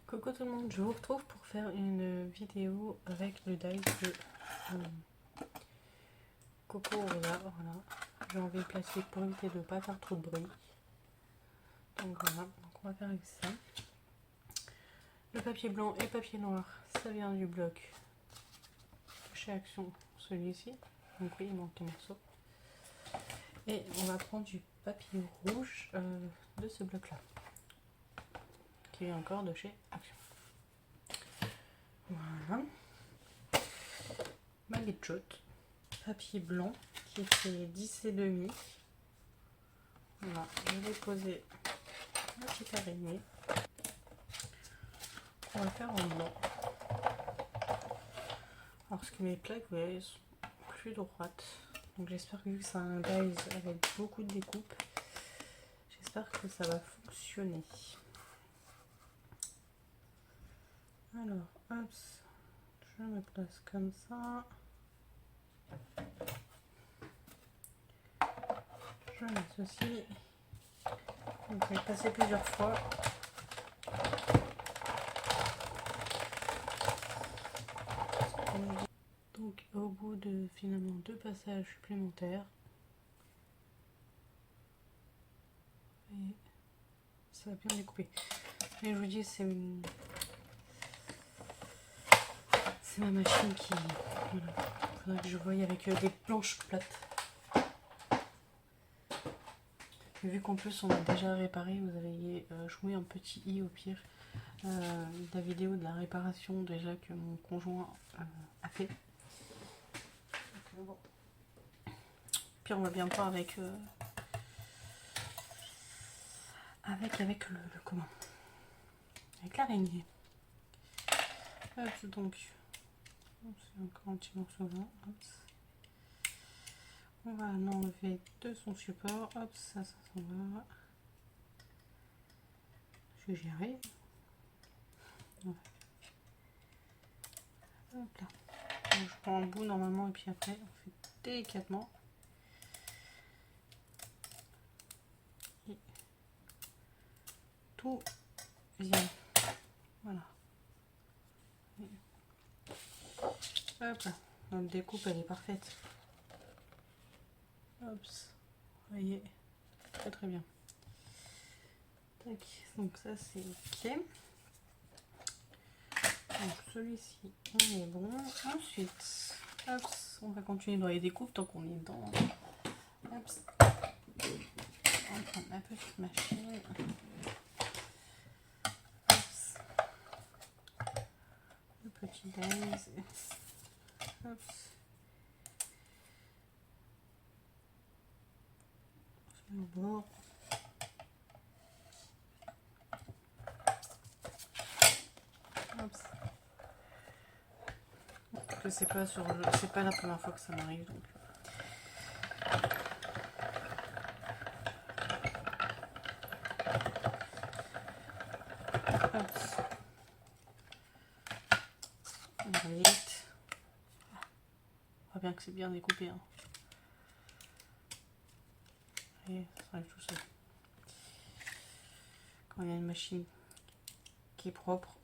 Coucou tout le monde, je vous retrouve pour faire une vidéo avec le dies de Coco Rosa. Voilà, j'ai enlevé le plastique pour éviter de ne pas faire trop de bruit. Donc voilà, donc on va faire avec ça. Le papier blanc et papier noir, ça vient du bloc chez Action, celui-ci. Donc oui, il manque un morceau. Et on va prendre du papier rouge de ce bloc-là, qui vient encore de chez Action. Voilà. Maguette papier blanc qui fait 10 et demi. Voilà, je vais poser la petite araignée. On va faire en blanc. Parce que mes plaques, vous voyez, sont plus droites. Donc j'espère que vu que c'est un dies avec beaucoup de découpe, j'espère que ça va fonctionner. Alors, hop, je me place comme ça. Je l'associe. Donc je vais passer plusieurs fois. Donc au bout de finalement 2 passages supplémentaires, et ça va bien découper. Mais je vous dis, c'est ma machine qui... Voilà. Faudrait que je voie avec des planches plates. Vu qu'en plus on a déjà réparé, vous avez joué un petit i au pire. La vidéo de la réparation déjà que mon conjoint a fait. Donc, bon. Puis on va bien voir avec avec le comment, avec l'araignée. Donc c'est encore un petit morceau là. Hop. On va l'enlever de son support. Hop, ça s'en va. Je vais gérer. Ouais. Hop là. Donc, je prends un bout normalement et puis après on fait délicatement. Et tout vient. Voilà. Et hop là. Notre découpe elle est parfaite. Hop. Vous voyez. Très très bien. Tac. Donc ça c'est ok. Donc celui-ci on est bon. Ensuite, hop, on va continuer dans les découpes tant qu'on est dans. Hop. On prend ma petite machine. Hop. Le petit dies. Hop. On se met au bord. Hop. Que c'est pas la première fois que ça m'arrive donc. Hop. On va aller vite. On voit bien que c'est bien découpé. Hein. Et ça arrive tout seul. Quand il y a une machine qui est propre.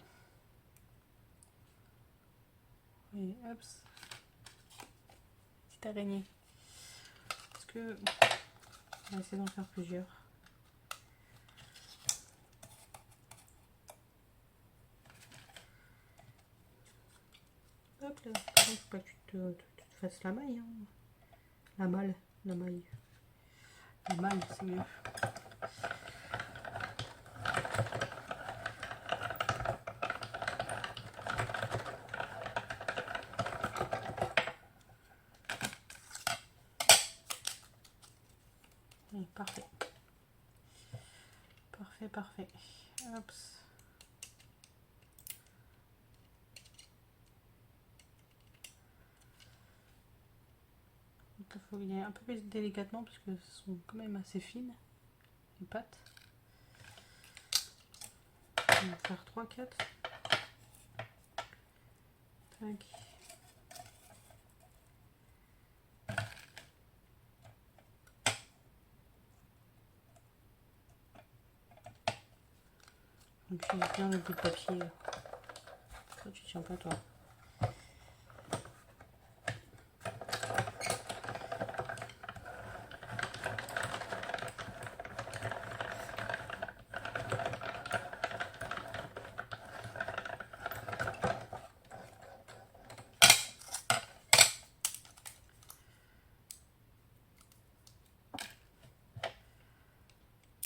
Et hop. Petite araignée. Parce que on va essayer d'en faire plusieurs. Hop là, par contre, faut pas que tu te fasses la maille. Hein. La maille. La maille, c'est mieux. Et parfait. Parfait, parfait. Hop. Il faut y aller un peu plus délicatement parce que ce sont quand même assez fines les pâtes. On va faire 3-4. Tac. J'utilise bien le bout de papier. Toi, tu tiens pas, toi.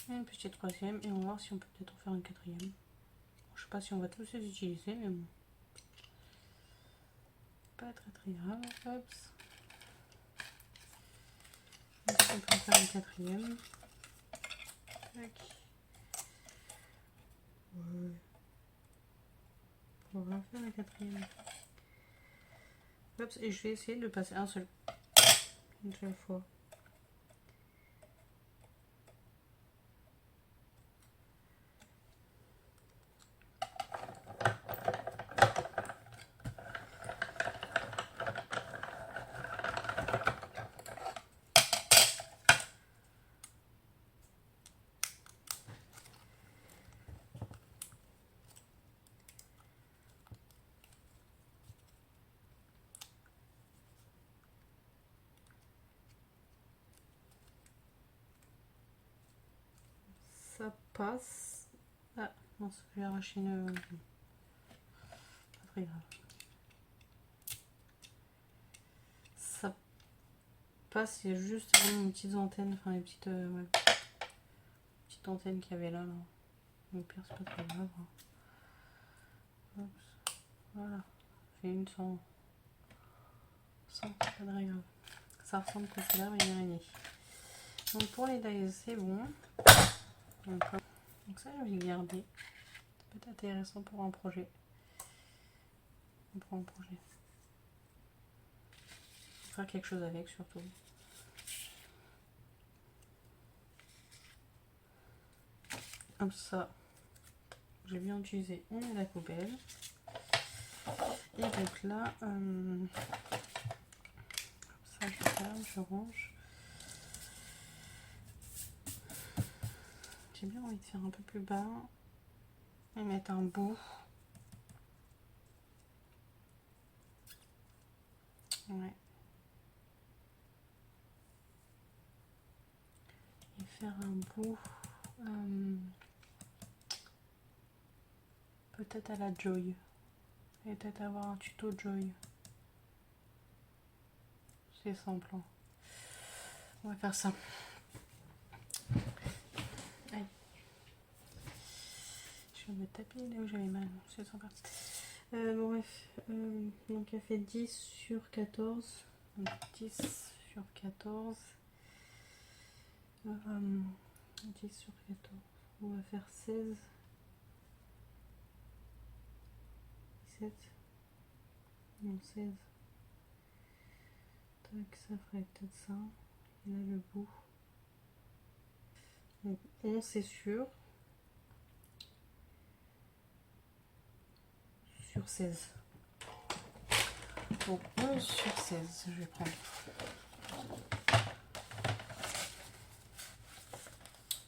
Une petite troisième et on va voir si on peut peut-être en faire une quatrième. Je sais pas si on va tous les utiliser, mais bon. Pas très grave. Hop. Est-ce qu'on peut en faire une quatrième? Tac. Ouais. On va en faire la quatrième. Hop. Et je vais essayer de passer une seule fois. Ça passe. Ah, non, j'ai arraché une. Pas très grave. Ça passe, il y a juste une petite antenne, enfin les petites, ouais, petite antenne qu'il y avait là. Le pire, c'est pas très grave. Hop. Voilà. Fait une sans pas très grave. Ça ressemble à celui-là, mais il est araignée. Donc pour les dies, c'est bon. Donc ça, je vais le garder. Ça peut être intéressant pour un projet. Pour un projet. Faire quelque chose avec surtout. Comme ça, j'ai bien utilisé, on met à la poubelle. Et donc là, ça je ferme, je range. J'ai bien envie de faire un peu plus bas et mettre un bout. Ouais. Et faire un bout peut-être à la Joy. Et peut-être avoir un tuto Joy. C'est simple. Hein. On va faire ça. Allez. Je vais me taper là où j'avais mal. C'est sympa. Bon, bref. Donc elle fait 10 sur 14. Donc 10 sur 14. 10 sur 14. On va faire 16. 17. Non, 16. Tac, ça ferait peut-être ça. Et là, le bout. Donc 11, c'est sûr. Sur 16. Donc 11 sur 16, je vais prendre.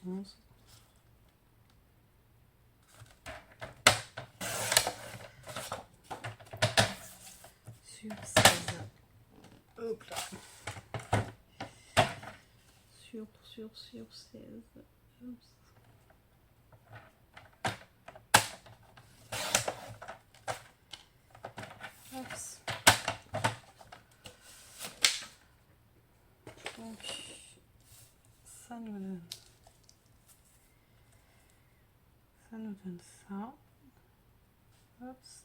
11. Sur 16. Hop là. Sur 16. Oups. Oups. Donc, ça nous donne ça. Oups.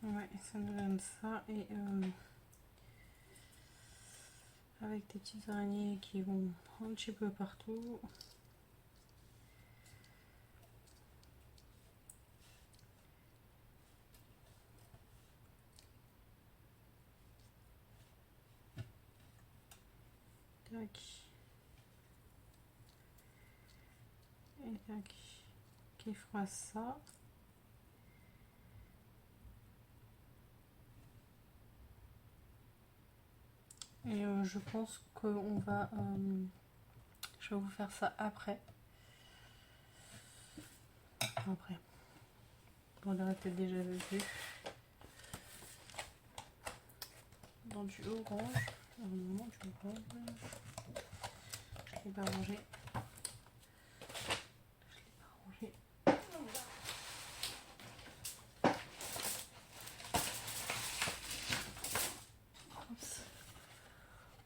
Ouais, ça nous donne ça et avec des petites araignées qui vont un petit peu partout. Tac. Et tac. Qui fera ça. Et je pense qu'on va... je vais vous faire ça après. Après. Bon, on aurait peut-être déjà vu. Dans du orange. Normalement, du orange. Je ne l'ai pas rangé.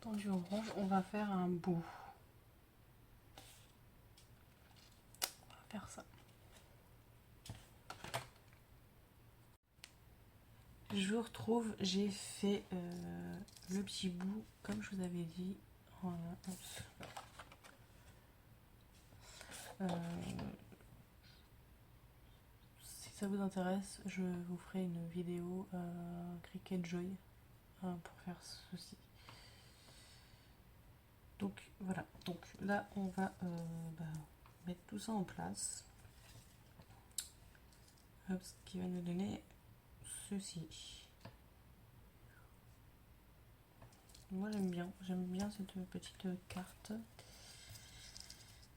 Dans du orange, on va faire un bout. On va faire ça. Je vous retrouve, j'ai fait le petit bout comme je vous avais dit. Voilà. Si ça vous intéresse, je vous ferai une vidéo Cricut Joy pour faire ceci. Donc voilà, donc là on va mettre tout ça en place. Hop, ce qui va nous donner ceci. Moi j'aime bien cette petite carte.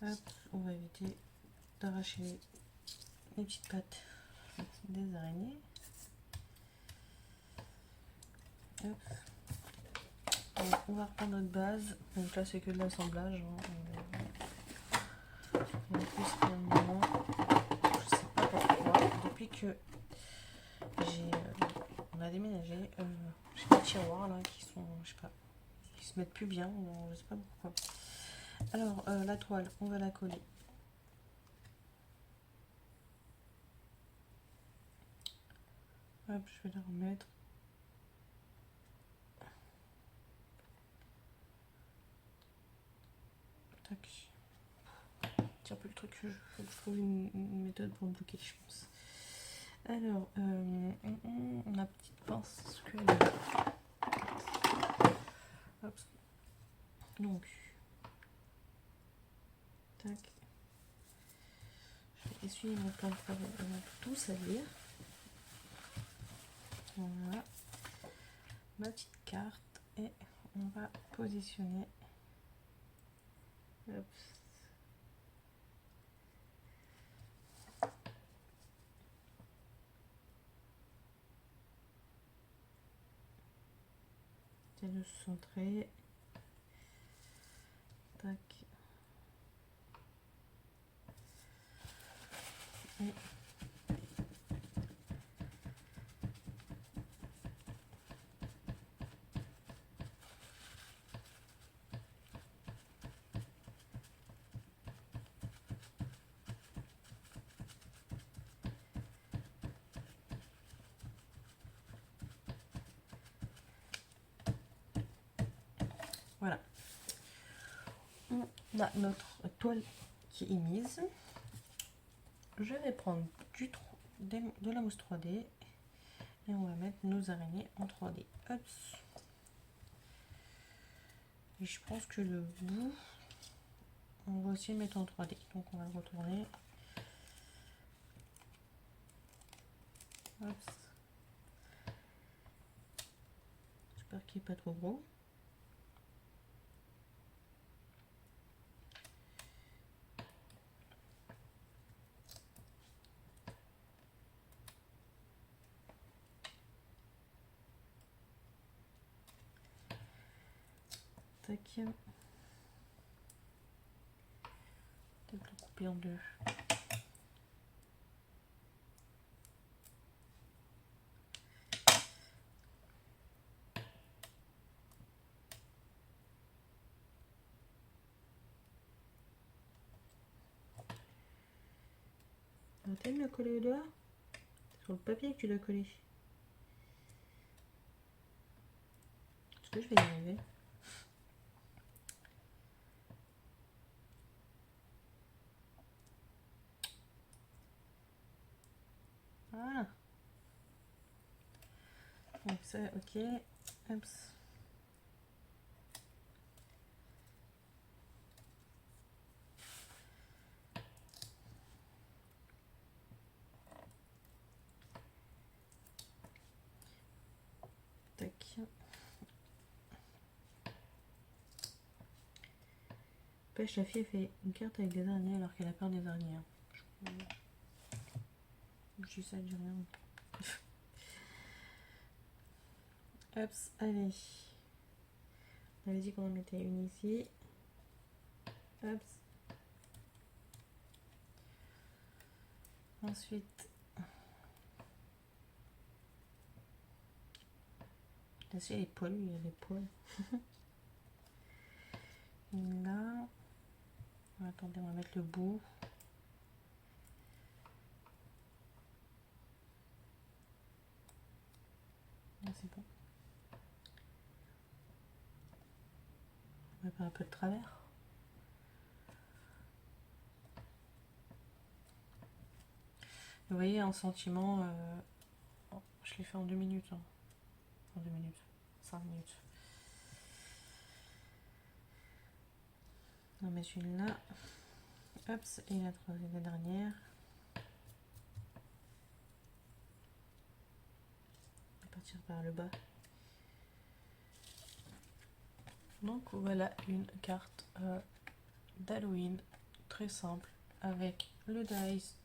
Hop, on va éviter d'arracher les petites pattes des araignées. Hop. Alors, on va reprendre notre base. Donc là c'est que de l'assemblage. Et en plus finalement, je sais pas pourquoi, depuis que on a déménagé, j'ai des tiroirs là qui sont, je sais pas, qui se mettent plus bien, je sais pas pourquoi. Alors la toile, on va la coller. Hop, je vais la remettre. Tac. Tiens, un peu le truc, il faut que je trouve une méthode pour bloquer, je pense. Alors, la petite pince squelette. Hop. Donc, tac. Je vais essuyer mon pince pour tout salir. Voilà. Ma petite carte et on va positionner. Hop. De se centrer. Tac. Et voilà. On a notre toile qui est mise. Je vais prendre de la mousse 3D et on va mettre nos araignées en 3D. Hop. Et je pense que le bout, on va aussi le mettre en 3D. Donc on va le retourner. Hop. J'espère qu'il n'est pas trop gros. Tac. Peut-être le couper en deux. T'aimes le coller au doigt? C'est sur le papier que tu l'as collé. Est-ce que je vais y arriver? Voilà. Donc ça, ok. Hop. Tac. N'empêche, la fille fait une carte avec des araignées alors qu'elle a peur des araignées. Je dis ça, je dis rien. Hop, allez. On avait dit qu'on en mettait une ici. Hop. Ensuite, là, c'est les poils, il y a des poils. Là, attendez, on va mettre le bout. Là, c'est bon. On va faire un peu de travers. Vous voyez, un sentiment, je l'ai fait en 2 minutes. Hein. En 2 minutes, 5 minutes. On va mettre une là. Hop, et la troisième, la dernière. On va partir par le bas. Donc voilà une carte d'Halloween très simple avec le dice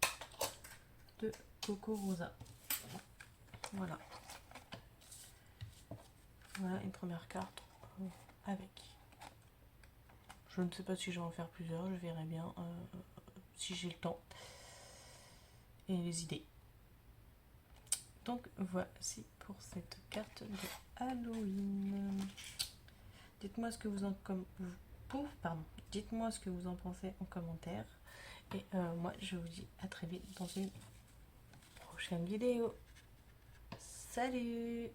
de Coco Rosa. Voilà. Voilà une première carte avec. Je ne sais pas si je vais en faire plusieurs, je verrai bien si j'ai le temps et les idées. Donc voici pour cette carte de Halloween. Dites-moi ce que vous en Dites-moi ce que vous en pensez en commentaire. Et moi je vous dis à très vite dans une prochaine vidéo. Salut!